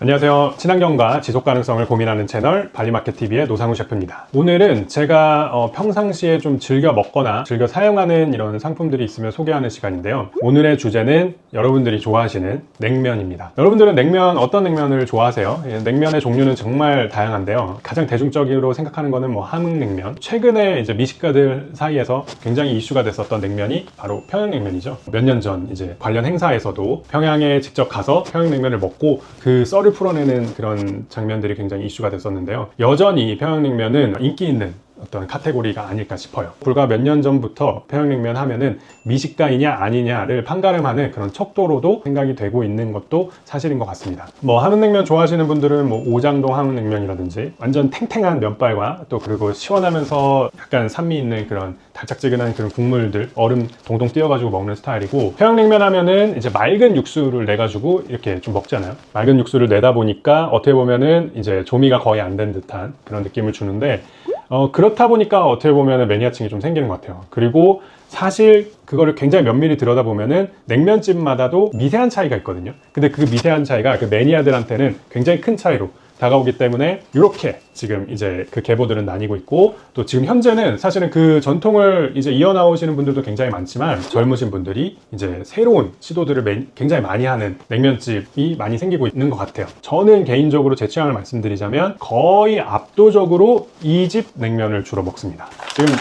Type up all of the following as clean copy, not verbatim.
안녕하세요. 친환경과 지속가능성을 고민하는 채널 발리마켓TV의 노상우 셰프입니다. 오늘은 제가 평상시에 좀 즐겨 먹거나 즐겨 사용하는 이런 상품들이 있으면 소개하는 시간인데요. 오늘의 주제는 여러분들이 좋아하시는 냉면입니다. 여러분들은 냉면, 어떤 냉면을 좋아하세요? 냉면의 종류는 정말 다양한데요. 가장 대중적으로 생각하는 거는 함흥냉면. 최근에 이제 미식가들 사이에서 굉장히 이슈가 됐었던 냉면이 바로 평양냉면이죠. 몇 년 전 이제 관련 행사에서도 평양에 직접 가서 평양냉면을 먹고 그 썰을 풀어내는 그런 장면들이 굉장히 이슈가 됐었는데요. 여전히 평양냉면은 인기 있는 어떤 카테고리가 아닐까 싶어요. 불과 몇 년 전부터 평양냉면 하면은 미식가이냐 아니냐를 판가름하는 그런 척도로도 생각이 되고 있는 것도 사실인 것 같습니다. 함흥냉면 좋아하시는 분들은 오장동 함흥냉면이라든지 완전 탱탱한 면발과 또 그리고 시원하면서 약간 산미 있는 그런 달짝지근한 그런 국물들, 얼음 동동 띄어가지고 먹는 스타일이고, 평양냉면 하면은 이제 맑은 육수를 내가지고 이렇게 좀 먹잖아요. 맑은 육수를 내다 보니까 어떻게 보면은 이제 조미가 거의 안 된 듯한 그런 느낌을 주는데, 그렇다 보니까 어떻게 보면 매니아층이 좀 생기는 것 같아요. 그리고 사실 그거를 굉장히 면밀히 들여다보면은 냉면집마다도 미세한 차이가 있거든요. 근데 그 미세한 차이가 그 매니아들한테는 굉장히 큰 차이로 다가오기 때문에 이렇게 지금 이제 그 계보들은 나뉘고 있고, 또 지금 현재는 사실은 그 전통을 이제 이어나오시는 분들도 굉장히 많지만 젊으신 분들이 이제 새로운 시도들을 굉장히 많이 하는 냉면집이 많이 생기고 있는 것 같아요. 저는 개인적으로 제 취향을 말씀드리자면 거의 압도적으로 이 집 냉면을 주로 먹습니다. 지금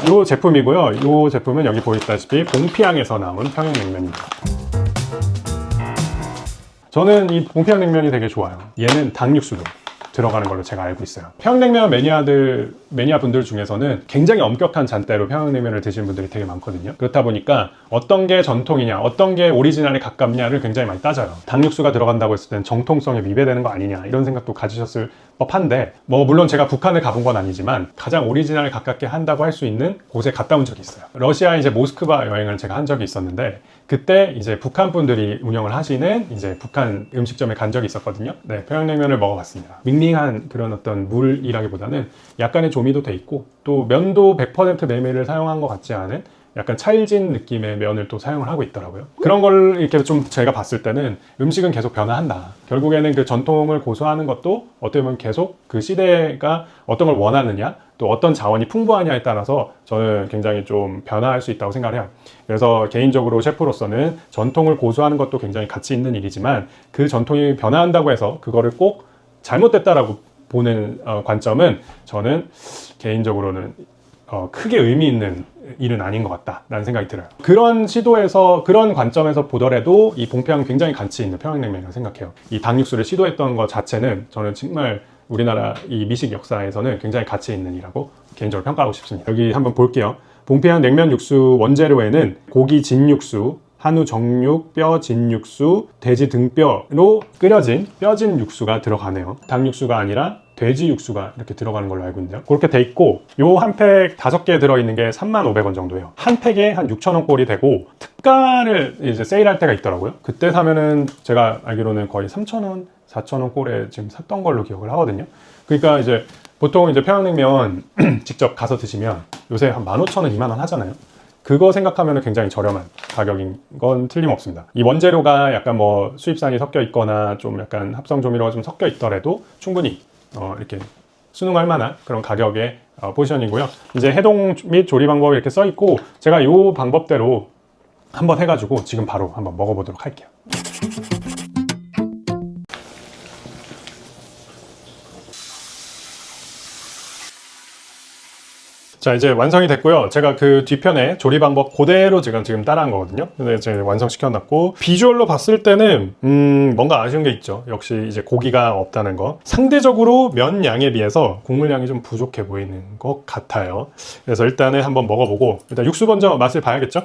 이 제품이고요. 이 제품은 여기 보이다시피 봉피항에서 나온 평양냉면입니다. 저는 이 봉피항냉면이 되게 좋아요. 얘는 닭육수도 들어가는 걸로 제가 알고 있어요. 평양냉면 매니아분들 중에서는 굉장히 엄격한 잣대로 평양냉면을 드시는 분들이 되게 많거든요. 그렇다 보니까 어떤 게 전통이냐, 어떤 게 오리지널에 가깝냐를 굉장히 많이 따져요. 닭육수가 들어간다고 했을 땐 정통성에 위배되는 거 아니냐, 이런 생각도 가지셨을 법한데, 물론 제가 북한을 가본 건 아니지만 가장 오리지널에 가깝게 한다고 할 수 있는 곳에 갔다 온 적이 있어요. 러시아 이제 모스크바 여행을 제가 한 적이 있었는데, 그때 이제 북한 분들이 운영을 하시는 이제 북한 음식점에 간 적이 있었거든요. 네, 평양냉면을 먹어봤습니다. 밍밍한 그런 어떤 물이라기보다는 약간의 조미도 돼 있고, 또 면도 100% 메밀을 사용한 것 같지 않은 약간 찰진 느낌의 면을 또 사용을 하고 있더라고요. 그런 걸 이렇게 좀 제가 봤을 때는 음식은 계속 변화한다. 결국에는 그 전통을 고수하는 것도 어떻게 보면 계속 그 시대가 어떤 걸 원하느냐, 또 어떤 자원이 풍부하냐에 따라서 저는 굉장히 좀 변화할 수 있다고 생각을 해요. 그래서 개인적으로 셰프로서는 전통을 고수하는 것도 굉장히 가치 있는 일이지만, 그 전통이 변화한다고 해서 그거를 꼭 잘못됐다라고 보는 관점은 저는 개인적으로는 크게 의미 있는 일은 아닌 것 같다라는 생각이 들어요. 그런 시도에서, 그런 관점에서 보더라도 이 봉평은 굉장히 가치 있는 평양냉면이라고 생각해요. 이 닭육수를 시도했던 것 자체는 저는 정말 우리나라 이 미식 역사에서는 굉장히 가치 있는 일이라고 개인적으로 평가하고 싶습니다. 여기 한번 볼게요. 봉평 냉면 육수 원재료에는 고기 진육수, 한우 정육, 뼈 진육수, 돼지 등뼈로 끓여진 뼈진 육수가 들어가네요. 닭 육수가 아니라 돼지 육수가 이렇게 들어가는 걸로 알고 있는데요. 그렇게 돼 있고, 요 한 팩 5개 들어있는 게 35,000원 정도예요. 한 팩에 한 6,000원 꼴이 되고, 특가를 이제 세일할 때가 있더라고요. 그때 사면은 제가 알기로는 거의 3,000원, 4,000원 꼴에 지금 샀던 걸로 기억을 하거든요. 그러니까 이제 보통 이제 평양냉면 직접 가서 드시면 요새 한 15,000원, 20,000원 하잖아요. 그거 생각하면 굉장히 저렴한 가격인 건 틀림없습니다. 이 원재료가 약간 수입산이 섞여 있거나 좀 약간 합성 조미료가 좀 섞여 있더라도 충분히 이렇게 순응할 만한 그런 가격의 포지션이고요. 이제 해동 및 조리 방법이 이렇게 써 있고, 제가 이 방법대로 한번 해가지고 지금 바로 한번 먹어보도록 할게요. 자, 이제 완성이 됐고요. 제가 그 뒤편에 조리 방법 그대로 지금 따라한 거거든요. 근데 이제 완성시켜놨고, 비주얼로 봤을 때는 뭔가 아쉬운 게 있죠. 역시 이제 고기가 없다는 거. 상대적으로 면 양에 비해서 국물 양이 좀 부족해 보이는 것 같아요. 그래서 일단은 한번 먹어보고, 일단 육수 먼저 맛을 봐야겠죠?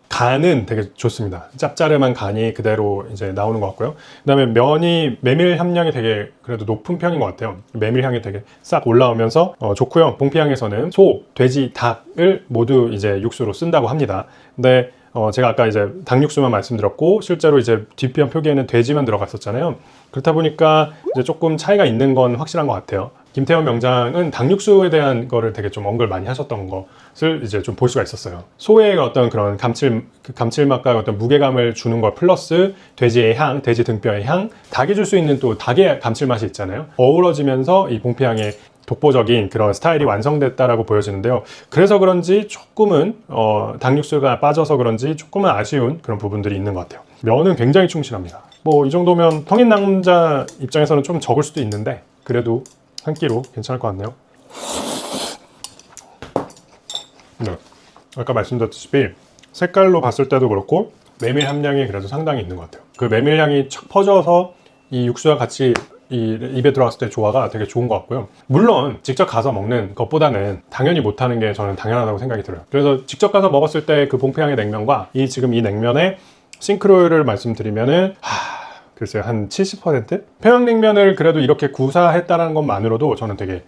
간은 되게 좋습니다. 짭짜름한 간이 그대로 이제 나오는 것 같고요. 그 다음에 면이 메밀 함량이 되게 그래도 높은 편인 것 같아요. 메밀 향이 되게 싹 올라오면서 좋고요. 봉피항에서는 소, 돼지, 닭을 모두 이제 육수로 쓴다고 합니다. 근데 제가 아까 이제 닭육수만 말씀드렸고, 실제로 이제 뒷편 표기에는 돼지만 들어갔었잖아요. 그렇다 보니까 이제 조금 차이가 있는 건 확실한 것 같아요. 김태원 명장은 닭육수에 대한 거를 되게 좀 언급을 많이 하셨던 것을 이제 좀 볼 수가 있었어요. 소의 어떤 그런 감칠맛과 어떤 무게감을 주는 것 플러스 돼지의 향, 돼지 등뼈의 향, 닭이 줄 수 있는 또 닭의 감칠맛이 있잖아요. 어우러지면서 이 봉피향의 독보적인 그런 스타일이 완성됐다라고 보여지는데요. 그래서 그런지 조금은 닭육수가 빠져서 그런지 조금은 아쉬운 그런 부분들이 있는 것 같아요. 면은 굉장히 충실합니다. 뭐 이 정도면 성인 남자 입장에서는 좀 적을 수도 있는데 그래도 한 끼로 괜찮을 것 같네요. 네. 아까 말씀드렸다시피 색깔로 봤을 때도 그렇고 메밀 함량이 그래도 상당히 있는 것 같아요. 그 메밀향이 척 퍼져서 이 육수와 같이 이 입에 들어갔을 때 조화가 되게 좋은 것 같고요. 물론 직접 가서 먹는 것보다는 당연히 못하는 게 저는 당연하다고 생각이 들어요. 그래서 직접 가서 먹었을 때 그 봉피향의 냉면과 지금 이 냉면의 싱크로율을 말씀드리면은 글쎄요, 한 70%? 평양냉면을 그래도 이렇게 구사했다는 것만으로도 저는 되게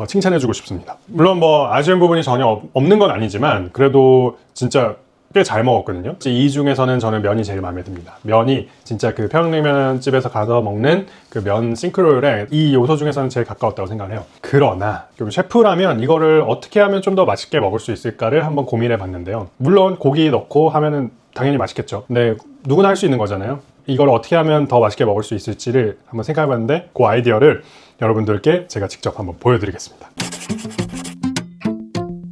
칭찬해주고 싶습니다. 물론 뭐 아쉬운 부분이 전혀 없는 건 아니지만 그래도 진짜 꽤 잘 먹었거든요. 이 중에서는 저는 면이 제일 마음에 듭니다. 면이 진짜 그 평양냉면 집에서 가서 먹는 그 면 싱크로율에 이 요소 중에서는 제일 가까웠다고 생각을 해요. 그러나 좀 셰프라면 이거를 어떻게 하면 좀 더 맛있게 먹을 수 있을까를 한번 고민해 봤는데요. 물론 고기 넣고 하면은 당연히 맛있겠죠. 근데 누구나 할 수 있는 거잖아요. 이걸 어떻게 하면 더 맛있게 먹을 수 있을지를 한번 생각해 봤는데 그 아이디어를 여러분들께 제가 직접 한번 보여드리겠습니다.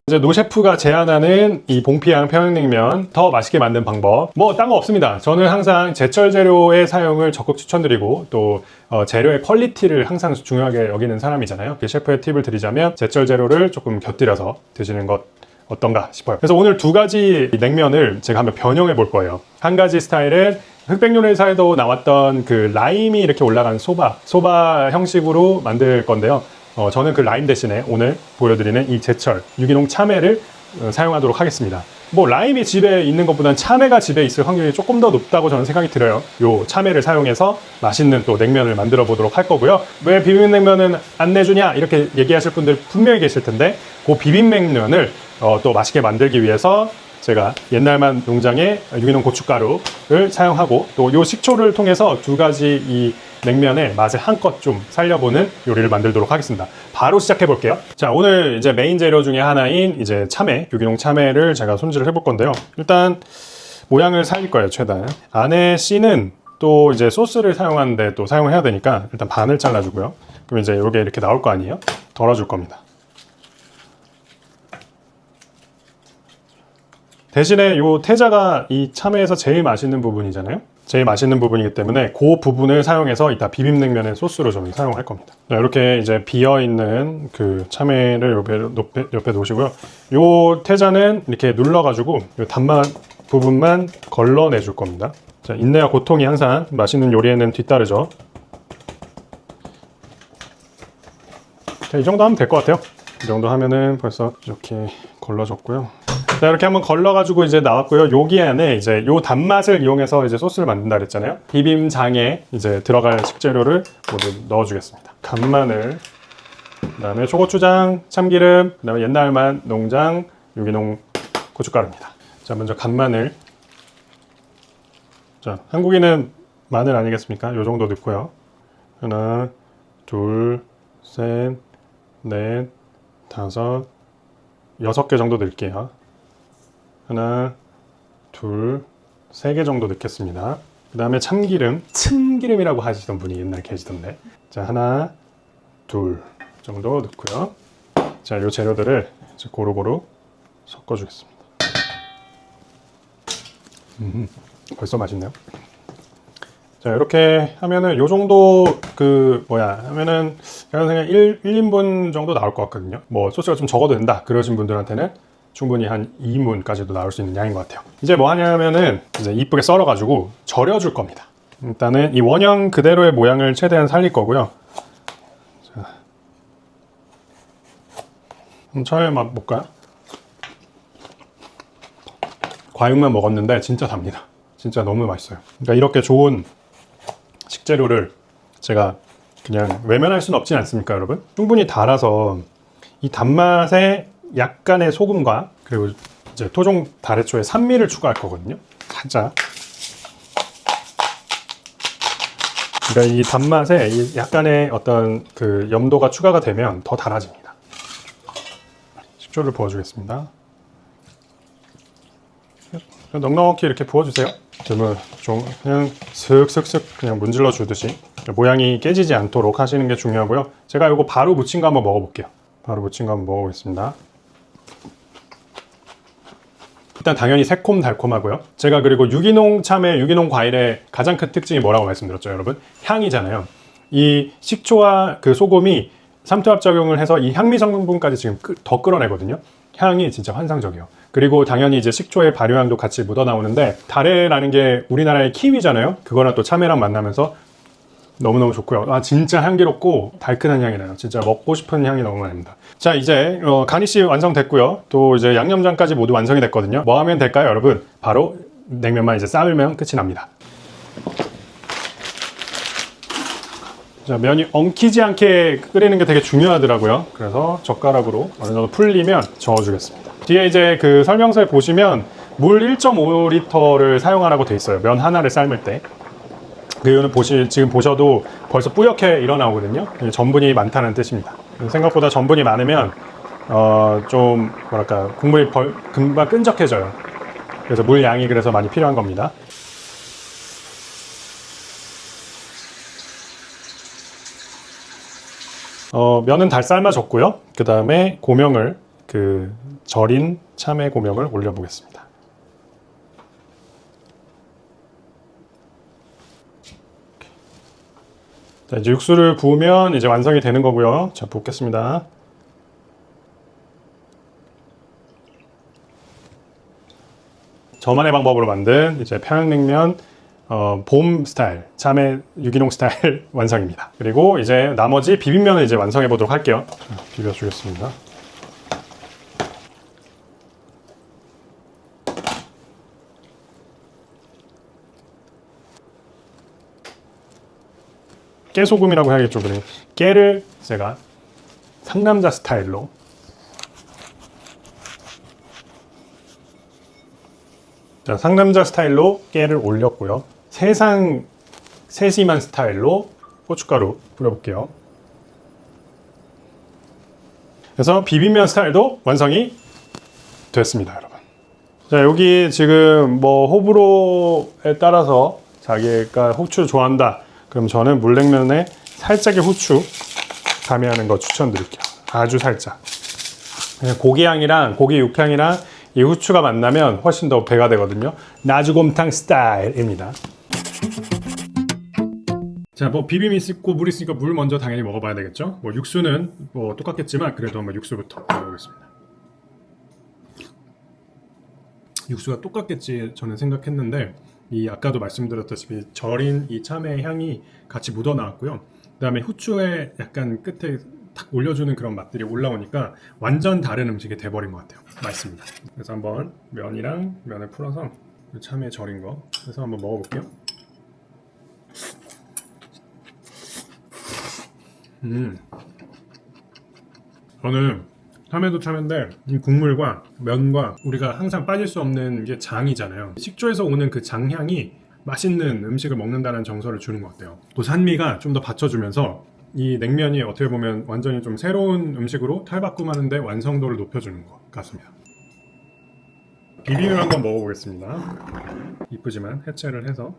이제 노 셰프가 제안하는 이 봉피향 평양냉면 더 맛있게 만든 방법 뭐 딴 거 없습니다. 저는 항상 제철 재료의 사용을 적극 추천드리고 또 재료의 퀄리티를 항상 중요하게 여기는 사람이잖아요. 셰프의 팁을 드리자면 제철 재료를 조금 곁들여서 드시는 것 어떤가 싶어요. 그래서 오늘 두 가지 냉면을 제가 한번 변형해 볼 거예요. 한 가지 스타일은 흑백요리사에도 나왔던 그 라임이 이렇게 올라간 소바 형식으로 만들 건데요. 저는 그 라임 대신에 오늘 보여드리는 이 제철 유기농 참외를 사용하도록 하겠습니다. 뭐 라임이 집에 있는 것보다는 참외가 집에 있을 확률이 조금 더 높다고 저는 생각이 들어요. 요 참외를 사용해서 맛있는 또 냉면을 만들어 보도록 할 거고요. 왜 비빔냉면은 안 내주냐 이렇게 얘기하실 분들 분명히 계실 텐데 그 비빔냉면을 또 맛있게 만들기 위해서 제가 옛날만 농장의 유기농 고춧가루를 사용하고 또 요 식초를 통해서 두 가지 이 냉면의 맛을 한껏 좀 살려보는 요리를 만들도록 하겠습니다. 바로 시작해 볼게요. 자, 오늘 이제 메인 재료 중에 하나인 이제 참외, 유기농 참외를 제가 손질을 해볼 건데요. 일단 모양을 살릴 거예요, 최대한. 안에 씨는 또 이제 소스를 사용하는데 또 사용해야 되니까 일단 반을 잘라주고요. 그럼 이제 이게 이렇게 나올 거 아니에요? 덜어줄 겁니다. 대신에 이 태자가 이 참외에서 제일 맛있는 부분이잖아요. 제일 맛있는 부분이기 때문에 그 부분을 사용해서 이따 비빔냉면의 소스로 저는 사용할 겁니다. 자, 이렇게 이제 비어있는 그 참외를 옆에 놓으시고요. 이 태자는 이렇게 눌러가지고 이 단맛 부분만 걸러내 줄 겁니다. 자, 인내와 고통이 항상 맛있는 요리에는 뒤따르죠. 자, 이 정도 하면 될 것 같아요. 이 정도 하면은 벌써 이렇게 걸러졌고요. 자, 이렇게 한번 걸러가지고 이제 나왔고요. 여기 안에 이제 요 단맛을 이용해서 이제 소스를 만든다 그랬잖아요. 비빔장에 이제 들어갈 식재료를 모두 넣어주겠습니다. 간마늘, 그다음에 초고추장, 참기름, 그다음에 옛날만 농장 유기농 고춧가루입니다. 자, 먼저 간마늘. 자, 한국인은 마늘 아니겠습니까? 요 정도 넣고요. 하나, 둘, 셋, 넷, 다섯, 6개 정도 넣을게요. 하나, 둘, 3개 정도 넣겠습니다. 그 다음에 참기름이라고 하시던 분이 옛날 계시던데. 자, 하나, 둘 정도 넣고요. 자, 이 재료들을 이제 고루고루 섞어주겠습니다. 벌써 맛있네요. 자, 이렇게 하면은 요 정도 하면은 제가 생각에 1인분 정도 나올 것 같거든요. 뭐 소스가 좀 적어도 된다 그러신 분들한테는 충분히 한 2인분까지도 나올 수 있는 양인 것 같아요. 이제 뭐 하냐면은 이제 이쁘게 썰어가지고 절여줄 겁니다. 일단은 이 원형 그대로의 모양을 최대한 살릴 거고요. 자, 처음에 맛볼까요? 과육만 먹었는데 진짜 답니다. 진짜 너무 맛있어요. 그러니까 이렇게 좋은 식재료를 제가 그냥 외면할 수는 없지 않습니까, 여러분? 충분히 달아서 이 단맛에 약간의 소금과 그리고 이제 토종 다래초의 산미를 추가할 거거든요. 살짝. 그러니까 이 단맛에 이 약간의 어떤 그 염도가 추가가 되면 더 달아집니다. 식초를 부어주겠습니다. 넉넉히 이렇게 부어주세요. 그러면 좀 그냥 슥슥슥 그냥 문질러 주듯이 모양이 깨지지 않도록 하시는 게 중요하고요. 제가 이거 바로 무친 거 한번 먹어볼게요. 바로 무친 거 한번 먹어보겠습니다. 일단 당연히 새콤달콤하고요. 제가 그리고 유기농 참외, 유기농 과일의 가장 큰 특징이 뭐라고 말씀드렸죠, 여러분? 향이잖아요. 이 식초와 그 소금이 삼투압작용을 해서 이 향미 성분까지 지금 더 끌어내거든요. 향이 진짜 환상적이에요. 그리고 당연히 이제 식초의 발효향도 같이 묻어나오는데 다래라는 게 우리나라의 키위잖아요. 그거랑 또 참외랑 만나면서 너무너무 좋고요. 아, 진짜 향기롭고 달큰한 향이 나요. 진짜 먹고 싶은 향이 너무 납니다. 자, 이제 가니쉬 완성됐고요. 또 이제 양념장까지 모두 완성이 됐거든요. 뭐 하면 될까요, 여러분? 바로 냉면만 이제 삶으면 끝이 납니다. 자, 면이 엉키지 않게 끓이는 게 되게 중요하더라고요. 그래서 젓가락으로 어느 정도 풀리면 저어주겠습니다. 뒤에 이제 그 설명서에 보시면 물 1.5리터를 사용하라고 돼 있어요. 면 하나를 삶을 때. 그 이유는 지금 보셔도 벌써 뿌옇게 일어나오거든요. 전분이 많다는 뜻입니다. 생각보다 전분이 많으면 좀 뭐랄까 국물이 금방 끈적해져요. 그래서 물 양이 그래서 많이 필요한 겁니다. 면은 달 삶아졌고요. 그 다음에 고명을 절인 참외 고명을 올려보겠습니다. 자, 이제 육수를 부으면 이제 완성이 되는 거고요. 자, 붓겠습니다. 저만의 방법으로 만든 이제 평양냉면 봄 스타일, 참외 유기농 스타일 완성입니다. 그리고 이제 나머지 비빔면을 이제 완성해 보도록 할게요. 비벼주겠습니다. 깨소금이라고 해야겠죠. 그래. 깨를 제가 상남자 스타일로 자, 상남자 스타일로 깨를 올렸고요. 세심한 스타일로 고춧가루 뿌려볼게요. 그래서 비빔면 스타일도 완성이 됐습니다, 여러분. 자, 여기 지금 뭐 호불호에 따라서 자기가 후추 좋아한다. 그럼 저는 물냉면에 살짝의 후추 가미하는 거 추천드릴게요. 아주 살짝. 그냥 고기향이랑 고기 육향이랑 이 후추가 만나면 훨씬 더 배가 되거든요. 나주곰탕 스타일입니다. 자, 뭐 비빔이 있고 물 있으니까 물 먼저 당연히 먹어봐야 되겠죠. 뭐 육수는 뭐 똑같겠지만 그래도 한번 육수부터 먹어보겠습니다. 육수가 똑같겠지 저는 생각했는데 이 아까도 말씀드렸다시피 절인 이 참외 향이 같이 묻어 나왔고요. 그다음에 후추에 약간 끝에 탁 올려주는 그런 맛들이 올라오니까 완전 다른 음식이 돼버린 것 같아요. 맛있습니다. 그래서 한번 면이랑 면을 풀어서 참외 절인 거 해서 한번 먹어볼게요. 저는 참외도 참외인데 이 국물과 면과 우리가 항상 빠질 수 없는 게 장이잖아요. 식초에서 오는 그 장향이 맛있는 음식을 먹는다는 정서를 주는 것 같아요. 또 산미가 좀 더 받쳐주면서 이 냉면이 어떻게 보면 완전히 좀 새로운 음식으로 탈바꿈하는데 완성도를 높여주는 것 같습니다. 비빔을 한번 먹어보겠습니다. 이쁘지만 해체를 해서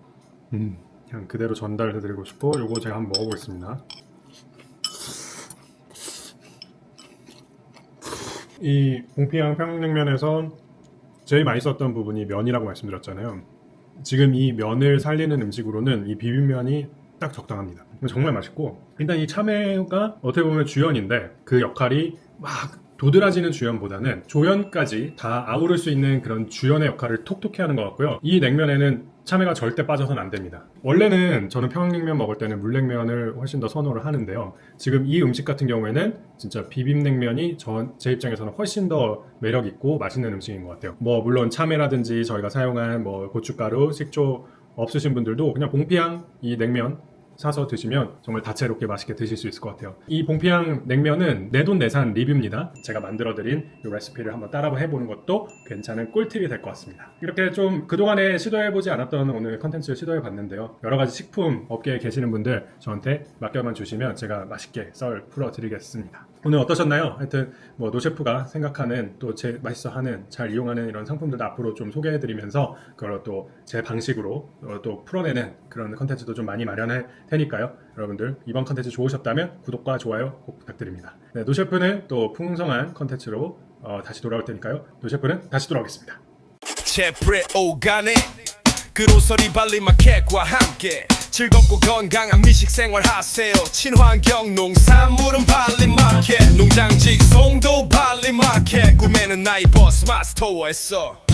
그냥 그대로 전달해드리고 싶고 요거 제가 한번 먹어보겠습니다. 이 봉피향 평양냉면에서 제일 맛있었던 부분이 면이라고 말씀드렸잖아요. 지금 이 면을 살리는 음식으로는 이 비빔면이 딱 적당합니다. 정말 맛있고 일단 이 참외가 어떻게 보면 주연인데 그 역할이 막 도드라지는 주연보다는 조연까지 다 아우를 수 있는 그런 주연의 역할을 톡톡히 하는 것 같고요. 이 냉면에는 참외가 절대 빠져서는 안 됩니다. 원래는 저는 평양냉면 먹을 때는 물냉면을 훨씬 더 선호를 하는데요. 지금 이 음식 같은 경우에는 진짜 비빔냉면이 제 입장에서는 훨씬 더 매력 있고 맛있는 음식인 것 같아요. 뭐 물론 참외라든지 저희가 사용한 뭐 고춧가루, 식초 없으신 분들도 그냥 봉피향 이 냉면 사서 드시면 정말 다채롭게 맛있게 드실 수 있을 것 같아요. 이 봉피향 냉면은 내돈내산 리뷰입니다. 제가 만들어드린 이 레시피를 한번 따라 해보는 것도 괜찮은 꿀팁이 될 것 같습니다. 이렇게 좀 그동안에 시도해보지 않았던 오늘 컨텐츠를 시도해봤는데요. 여러 가지 식품 업계에 계시는 분들 저한테 맡겨만 주시면 제가 맛있게 썰 풀어드리겠습니다. 오늘 어떠셨나요? 하여튼 뭐 노셰프가 생각하는 또 제 맛있어하는 잘 이용하는 이런 상품들도 앞으로 좀 소개해드리면서 그걸 또 제 방식으로 또 풀어내는 그런 컨텐츠도 좀 많이 마련할 테니까요. 여러분들 이번 컨텐츠 좋으셨다면 구독과 좋아요 꼭 부탁드립니다. 네, 노셰프는 또 풍성한 컨텐츠로 다시 돌아올 테니까요. 노셰프는 다시 돌아오겠습니다. 제프레 오가네 그로서리 발리 마켓과 함께 즐겁고 건강한 미식 생활 하세요. 친환경 농산물은 발리 마켓 농장 직송도 발리 마켓 구매는 나이 버스 마스터에서